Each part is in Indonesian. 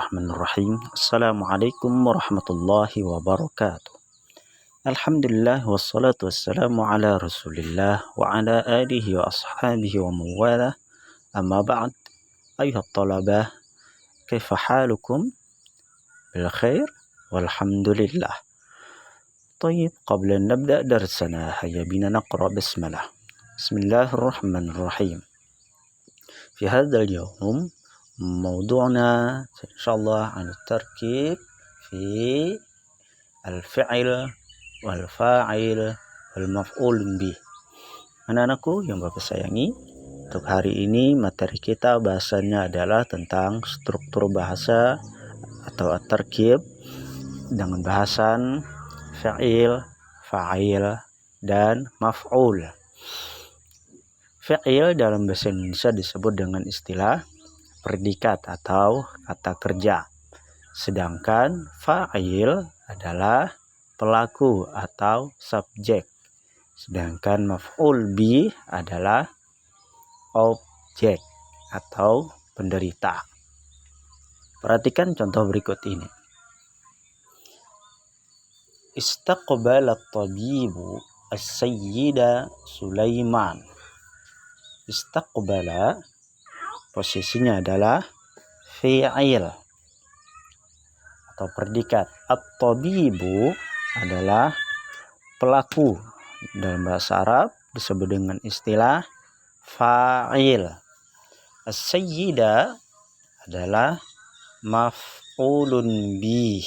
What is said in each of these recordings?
Bismillahirrahmanirrahim. Assalamualaikum warahmatullahi wabarakatuh. Alhamdulillah wassalatu wassalamu ala Rasulillah wa ala alihi wa ashabihi wa mawala. Amma ba'd. Ayuhat talabah, kaifa halukum? Bil khair walhamdulillah. طيب قبل أن نبدأ درسنا هيا بنا نقرأ بسملة. بسم الله الرحمن الرحيم. في هذا اليوم موضوعنا إن شاء الله عن التركيب في الفعل والفاعل والمفعول به. Anak-anakku yang Bapak sayangi, untuk hari ini materi kita bahasanya adalah tentang struktur bahasa atau at-tarkib dengan bahasan fa'il, fa'il, dan maf'ul. Fa'il dalam bahasa Indonesia disebut dengan istilah predikat atau kata kerja. Sedangkan fa'il adalah pelaku atau subjek. Sedangkan maf'ul bih adalah objek atau penderita. Perhatikan contoh berikut ini. Istaqbala at-tabibu as-sayyida Sulaiman. Istaqbala posisinya adalah fi'il atau predikat. At-tabibu adalah pelaku. Dalam bahasa Arab disebut dengan istilah fa'il. As-sayyida adalah maf'ulun bih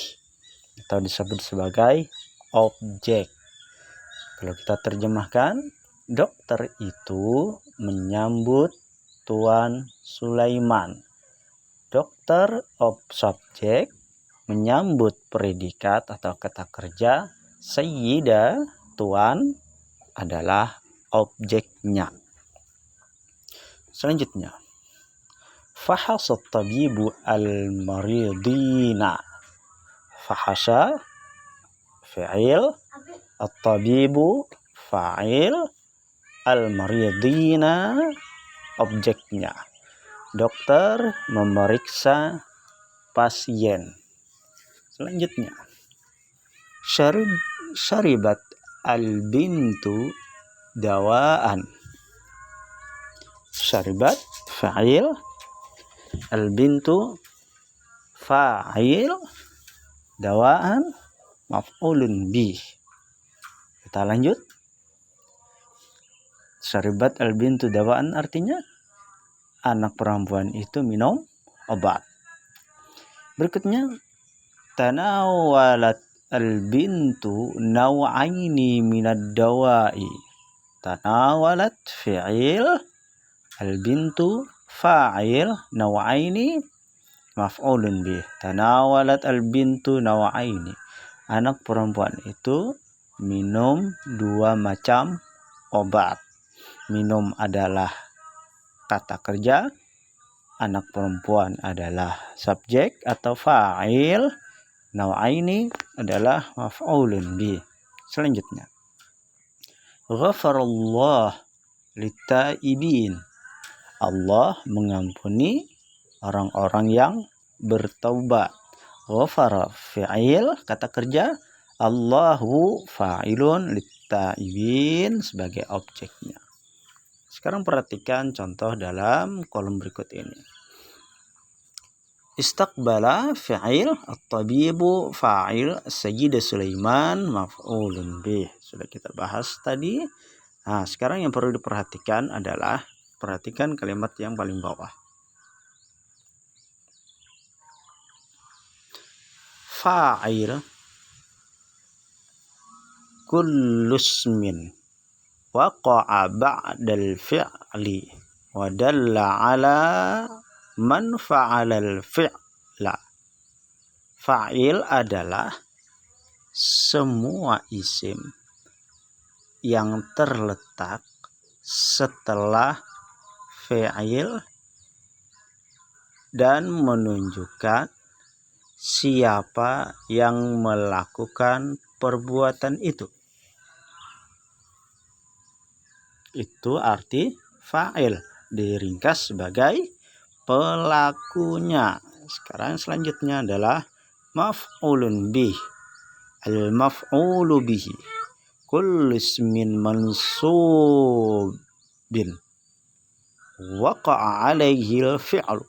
atau disebut sebagai objek. Kalau kita terjemahkan, dokter itu menyambut Tuan Sulaiman. Dokter subjek, menyambut predikat atau kata kerja, sayyida tuan adalah objeknya. Selanjutnya, fahasa at-tabibu al-maridina. Fahasa fi'il, at-tabibu fa'il, al-maridina objeknya. Dokter memeriksa pasien. Selanjutnya, syaribat al-bintu dawaan. Syaribat fa'il, al-bintu fa'il, dawaan maf'ulun bih. Kita lanjut. Syaribat al-bintu dawaan artinya anak perempuan itu minum obat. Berikutnya, tanawalat al-bintu naw'aini minad dawa'i. Tanawalat fi'il, al-bintu fa'il, naw'aini maf'ulun bih. Tanawalat al-bintu naw'aini. Anak perempuan itu minum 2 macam obat. Minum adalah kata kerja, anak perempuan adalah subjek atau fa'il, naw'aini adalah maf'ulun bih. Selanjutnya, ghafarallah lit-taibin. Allah mengampuni orang-orang yang bertaubat. Ghafara fi'il, kata kerja, Allahu fa'ilun lit-taibin sebagai objeknya. Sekarang perhatikan contoh dalam kolom berikut ini. Istaqbala fi'il, at-tabibu fa'il, sayyida Sulaiman maf'ulun bih. Sudah kita bahas tadi. Nah, sekarang yang perlu diperhatikan adalah perhatikan kalimat yang paling bawah. Fa'il kullu ismin waqa'a ba'dal fi'li wa dalla ala man fa'alal fi'la. Fa'il adalah semua isim yang terletak setelah fi'il dan menunjukkan siapa yang melakukan perbuatan itu. Itu arti fa'il, diringkas sebagai pelakunya. sekarang selanjutnya adalah maf'ulun bih. Al-maf'ulu bihi kullu ismin mansubin waqa'a alaihi al-fi'lu.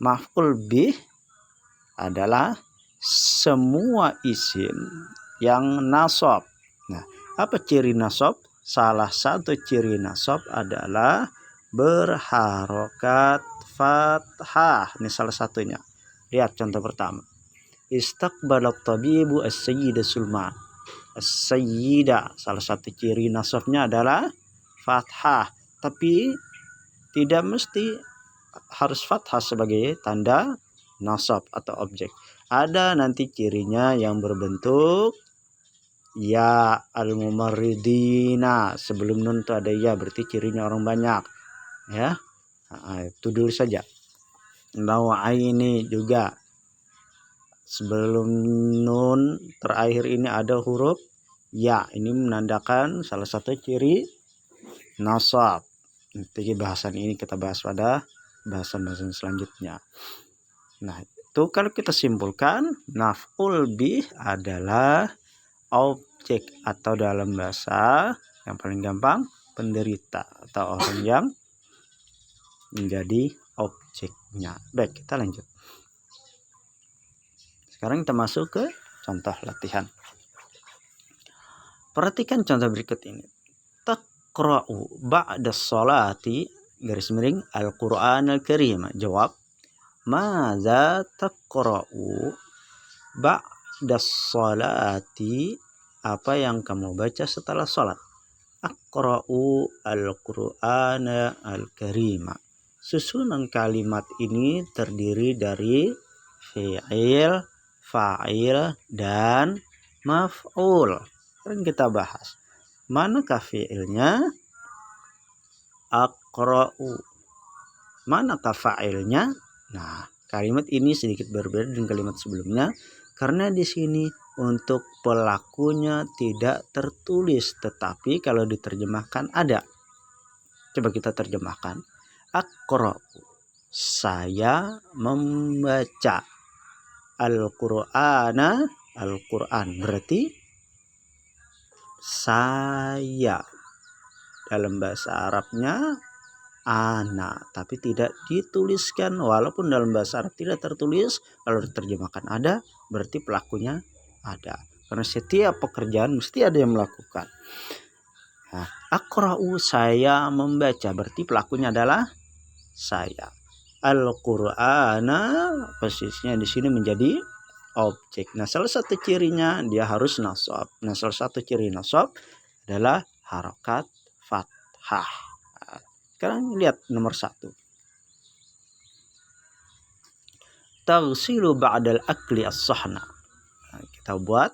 Maf'ul bih adalah semua isim yang nasab. Nah, apa ciri nasab? Salah satu ciri nasab adalah berharokat fathah. Ini salah satunya. Lihat contoh pertama. Istaqbalat tabibu as-sayyida Sulman. As-sayyida, salah satu ciri nasabnya adalah fathah. Tapi tidak mesti harus fathah sebagai tanda nasab atau objek. Ada nanti cirinya yang berbentuk ya, al-mumarridina. Sebelum nun itu ada ya, berarti cirinya orang banyak. Ya, itu dulu saja. Nawaini juga. Sebelum nun terakhir ini ada huruf ya. Ini menandakan salah satu ciri nasab. Nanti bahasan ini kita bahas pada bahasan-bahasan selanjutnya. Nah, itu kalau kita simpulkan, maf'ul bih adalah objek atau dalam bahasa yang paling gampang penderita atau orang yang menjadi objeknya. Baik, kita lanjut. Sekarang kita masuk ke contoh latihan. Perhatikan contoh berikut ini. Taqra'u ba'da sholati garis miring Al-Qur'an Al-Karim. Jawab. Madza taqra'u ba'da sholati? Apa yang kamu baca setelah sholat? Aqra'u Al-Qur'an Al-Karim. Susunan kalimat ini terdiri dari fi'il, fa'il, dan maf'ul. Sekarang kita bahas. Manakah fi'ilnya? Aqra'u. Manakah fa'ilnya? Nah, kalimat ini sedikit berbeda dengan kalimat sebelumnya karena di sini untuk pelakunya tidak tertulis, tetapi kalau diterjemahkan ada. Coba kita terjemahkan. Aqra'u, saya membaca. Al-Qur'ana, Al-Qur'an berarti saya. Dalam bahasa Arabnya ana, tapi tidak dituliskan. Walaupun dalam bahasa Arab tidak tertulis, kalau diterjemahkan ada, berarti pelakunya ada. Karena setiap pekerjaan mesti ada yang melakukan. Nah, aqra'u, saya membaca, berarti pelakunya adalah saya. Al-Qur'ana posisinya di sini menjadi objek. Nah, salah satu cirinya dia harus nasab. Nah, salah satu ciri nasab adalah harokat fathah. Nah, sekarang lihat nomor 1. Taghsilu ba'dal akli as-sahna. Nah, kita buat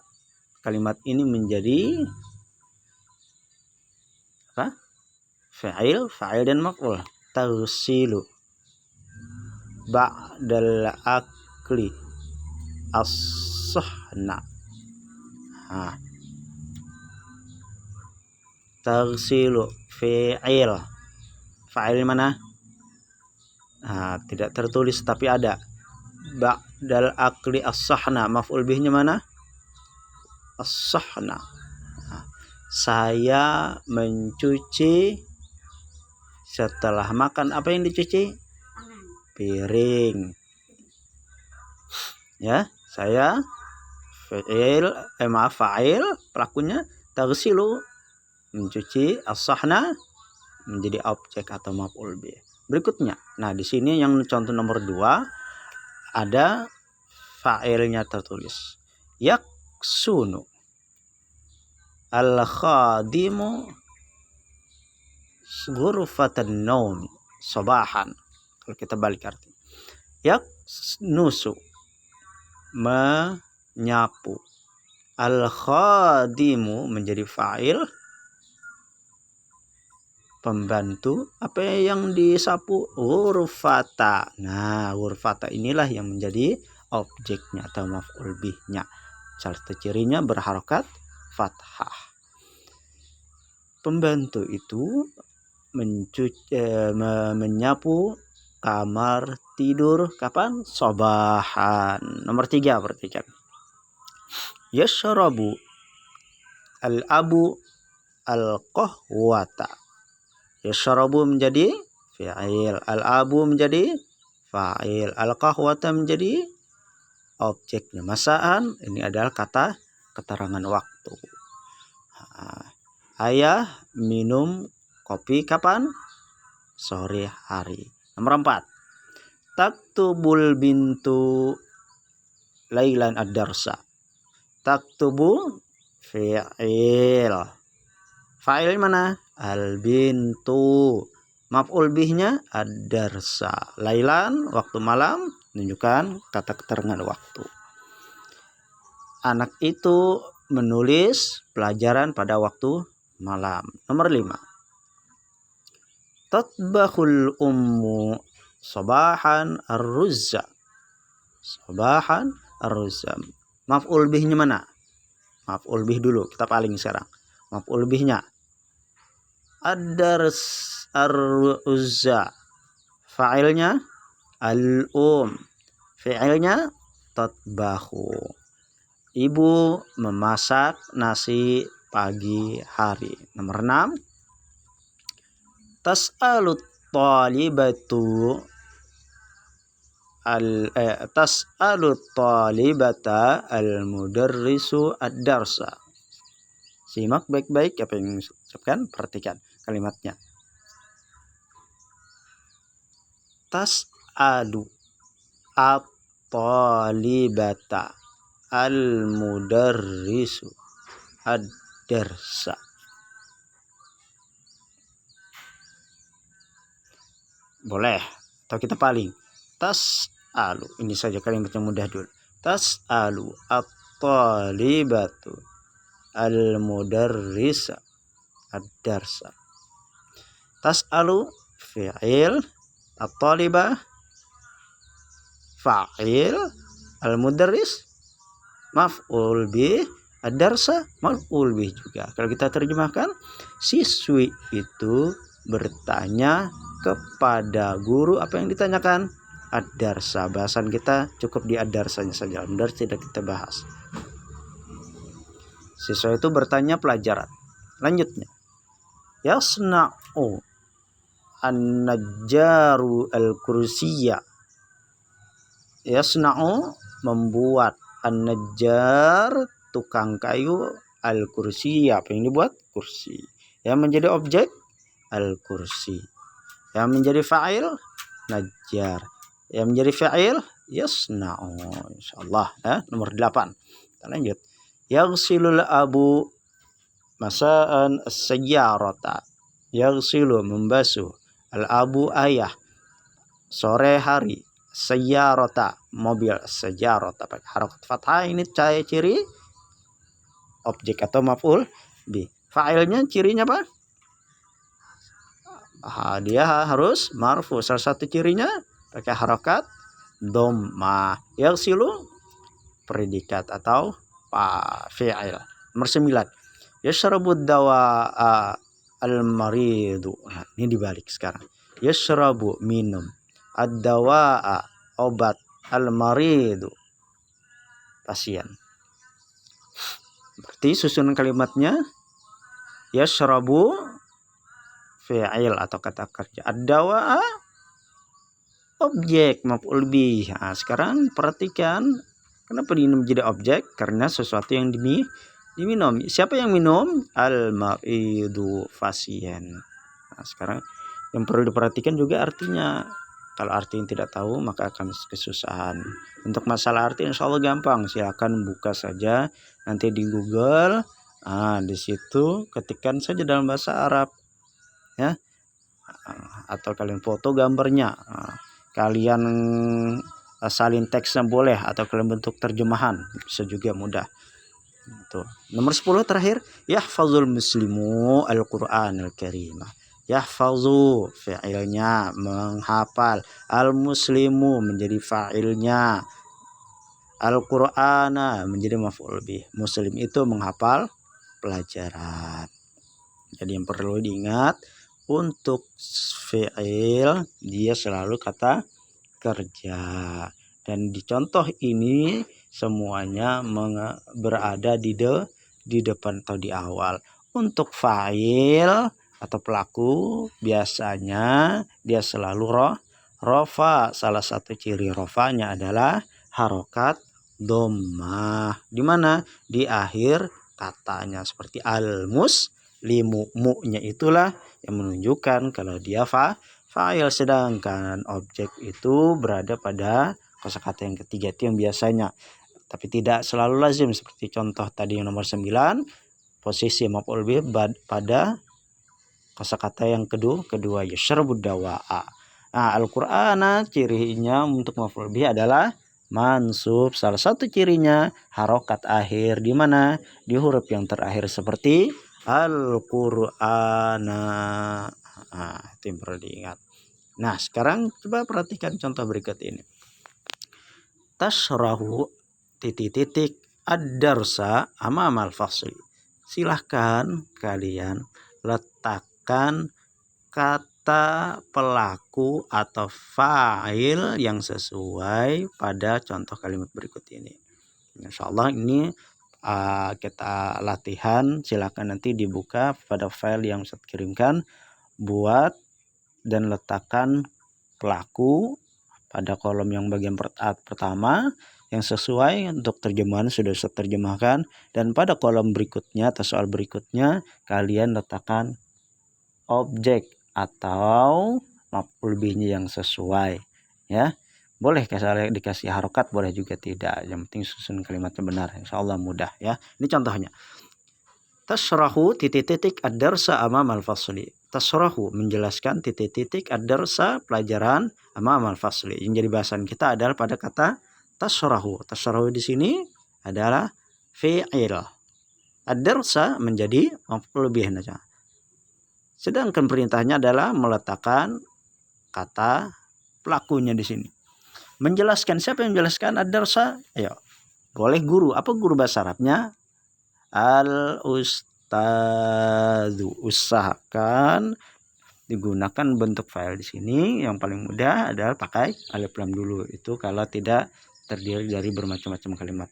kalimat ini menjadi apa? Fa'il, fa'il dan maf'ul. Taghsilu ba'dal akli as-sahna. Nah, taghsilu fi'il. Fa'il mana? Nah, tidak tertulis tapi ada. Ba'dal akli as-sahna. Maf'ul bihnya mana? As-sahna. Nah, saya mencuci setelah makan. Apa yang dicuci? Piring. Ya, saya fa'il, fa'il, pelakunya taghsilu, mencuci, as-sahna menjadi objek atau maf'ul bih. Berikutnya, nah di sini yang contoh nomor 2 ada fa'ilnya tertulis. Yaksunu al-khadimu ghurfatan naum sabahan. Kalau kita balik arti. Yaknusu, menyapu. Al-khadimu menjadi fa'il, pembantu. Apa yang disapu? Ghurfata. Nah, ghurfata inilah yang menjadi objeknya atau maf'ul bihnya. Salah satu cirinya berharokat fathah. Pembantu itu menyapu kamar tidur kapan? Sobahan. Nomor 3 perhatikan. Yashrabu al-abu al-qahwata. Yashrabu menjadi fi'il, al-abu menjadi fa'il, al-qahwata menjadi objeknya. Masaan ini adalah kata keterangan waktu. Ayah minum kopi kapan? Sore hari. Nomor 4. Taktubul bintu lailan ad-darsa. Taktubu fi'il. Fa'il mana? Al-bintu. Maf'ul bihnya ad-darsa. Lailan waktu malam, menunjukkan kata keterangan waktu. Anak itu menulis pelajaran pada waktu malam. Nomor 5. Tatbahul ummu sabahan ar-ruzza. Sabahan ar-ruzza. Maf'ul bihnya mana? Maf'ul bih dulu, kita paling sekarang. Maf'ul bihnya ad-dars ar-ruzza. Fa'ilnya al-um. Fi'ilnya tatbahu. Ibu memasak nasi pagi hari. Nomor 6. Tas'alut talibatu tas'alut talibata al-mudarrisu ad-darsa. Simak baik-baik apa yang diucapkan, perhatikan kalimatnya. Tas'alu at-talibata al-mudarrisu ad-darsa. Boleh atau kita paling. Tas'alu, ini saja kalimat yang mudah dulu. Tas'alu at-talibatu al-mudarrisa ad-darsa. Tas'alu fi'il, at-talibah fa'il, al-mudarris maf'ul bih, ad-darsa maf'ul bih juga. Kalau kita terjemahkan, siswi itu bertanya kepada guru apa yang ditanyakan? Ad-darsa. Bahasan kita cukup di ad-darsanya saja. Al-mudar tidak kita bahas. Siswa itu bertanya pelajaran. Lanjutnya. Yasna'u an-najjaru al-kursiyya. Yasna'u membuat, an-najjar tukang kayu, al-kursiyya apa yang dibuat? Kursi. Yang menjadi objek al-kursi. Yang menjadi fa'il najjar. Yang menjadi fa'il yasna'u. Insyaallah ya. Nomor 8. Kita lanjut. Yaghsilul abu masa'an as-sayyarata. Yaghsilu membasuh, al-abu ayah, sore hari, sayyarata mobil, sayyarata pakai harokat fathah. Ini ciri objek atau maf'ul bi. Fa'ilnya cirinya apa? Dia harus marfu. Salah satu cirinya pakai harokat dhammah. Yaghsilu predikat atau fi'il. Nomor 9. Yashrabud dawa al-maridu. Nah, ini dibalik sekarang. Yashrabu minum, ad-dawa obat, al-maridu pasien. Berarti susunan kalimatnya yashrabu fi'il atau kata kerja, ad-dawa objek maf'ul bih. Nah, sekarang perhatikan kenapa ini menjadi objek? Karena sesuatu yang diminum. Siapa yang minum? Al-maridu, pasien. Nah, sekarang yang perlu diperhatikan juga artinya. Kalau arti yang tidak tahu maka akan kesusahan. Untuk masalah arti insya Allah gampang. Silakan buka saja nanti di Google. Nah, di situ ketikkan saja dalam bahasa Arab ya. Atau kalian foto gambarnya. Nah, kalian salin teksnya boleh, atau kalian bentuk terjemahan bisa juga mudah. Tuh. Nomor 10 terakhir, yahfazul muslimu al-Qur'anul Karim. Yahfazu fi'ilnya menghafal, al-muslimu menjadi fa'ilnya, al-Qur'ana menjadi maf'ul bih. Muslim itu menghafal pelajaran. Jadi yang perlu diingat, untuk fi'il dia selalu kata kerja. Dan di contoh ini semuanya berada di depan atau di awal. Untuk fa'il atau pelaku biasanya dia selalu rofa. Salah satu ciri rofanya adalah harokat dhammah. Di mana? Di akhir katanya, seperti al-muslimu, mu-nya itulah yang menunjukkan kalau dia fa'il, sedangkan objek itu berada pada kosakata yang ketiga, itu yang biasanya, tapi tidak selalu lazim. Seperti contoh tadi yang nomor 9, posisi maf'ul bih pada kosakata yang kedua yashrabud dawa'a. Nah, Al-Qur'ana cirinya untuk maf'ul bih adalah mansub. Salah satu cirinya harokat akhir, di mana? Di huruf yang terakhir, seperti Al-Qur'ana. Nah, itu yang perlu diingat. Nah, sekarang coba perhatikan contoh berikut ini. Tasrahu titik ad-darsa amamal fasli. Silahkan kalian letakkan kata pelaku atau fa'il yang sesuai pada contoh kalimat berikut ini. Insyaallah ini kita latihan. Silahkan nanti dibuka pada file yang saya kirimkan, buat dan letakkan pelaku pada kolom yang bagian pertama yang sesuai. Untuk terjemahan sudah saya terjemahkan, dan pada kolom berikutnya atau soal berikutnya kalian letakkan objek atau maf'ul bihnya yang sesuai, ya. Boleh dikasih harokat, boleh juga tidak, yang penting susun kalimatnya benar. Insyaallah mudah, ya. Ini contohnya. Tasrahu titik ad-darsa amamal fasli. Tasrahu menjelaskan titik ad-darsa pelajaran amamal fasli. Yang jadi bahasan kita adalah pada kata tasrahu. Tasrahu di sini adalah fi'il. Ad-darsa menjadi maf'ul bih. Sedangkan perintahnya adalah meletakkan kata pelakunya di sini. Menjelaskan, siapa yang menjelaskan ad-darsa? Ayo. Boleh guru. Apa guru bahasa Arabnya? Al-ustadzu. Usahakan digunakan bentuk fa'il di sini. Yang paling mudah adalah pakai alif lam dulu. Itu kalau tidak terdiri dari bermacam-macam kalimat.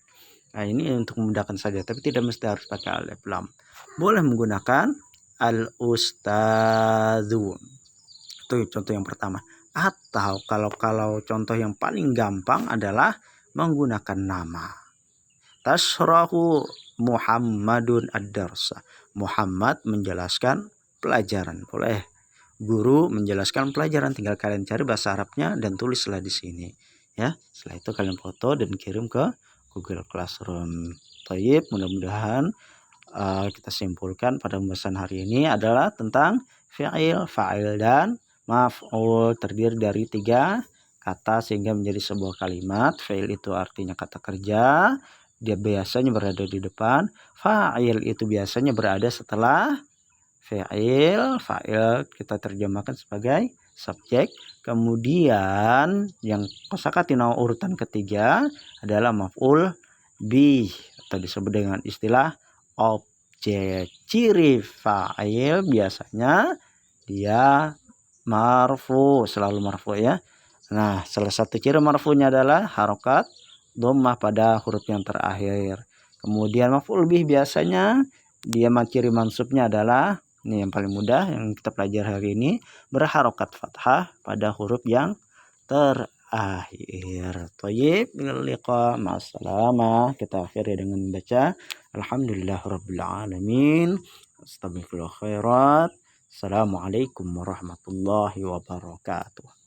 Nah, ini untuk memudahkan saja, tapi tidak mesti harus pakai alif lam. Boleh menggunakan al-ustadzu. Itu contoh yang pertama. Atau kalau contoh yang paling gampang adalah menggunakan nama. Tasrahu Muhammadun ad-darsa. Muhammad menjelaskan pelajaran. Boleh guru menjelaskan pelajaran. Tinggal kalian cari bahasa Arabnya dan tulislah di sini, ya. Setelah itu kalian foto dan kirim ke Google Classroom. Thayyib, mudah-mudahan kita simpulkan pada pembahasan hari ini adalah tentang fi'il, fa'il dan maf'ul. Terdiri dari 3 kata sehingga menjadi sebuah kalimat. Fi'il itu artinya kata kerja, dia biasanya berada di depan. Fa'il itu biasanya berada setelah fi'il. Fa'il kita terjemahkan sebagai subjek. Kemudian yang kosakata nomor urutan ketiga adalah maf'ul bih atau disebut dengan istilah objek. Ciri fa'il biasanya dia marfu, selalu marfu, ya. Nah, salah satu ciri marfunya adalah harokat dhammah pada huruf yang terakhir. Kemudian maf'ul bih biasanya dia ciri mansubnya adalah, ini yang paling mudah yang kita pelajari hari ini, berharokat fathah pada huruf yang terakhir. Thayyib, bil liqa, ma'assalamah. Kita akhiri dengan membaca alhamdulillahirabbil alamin, astagfirullah khairat. Assalamualaikum warahmatullahi wabarakatuh.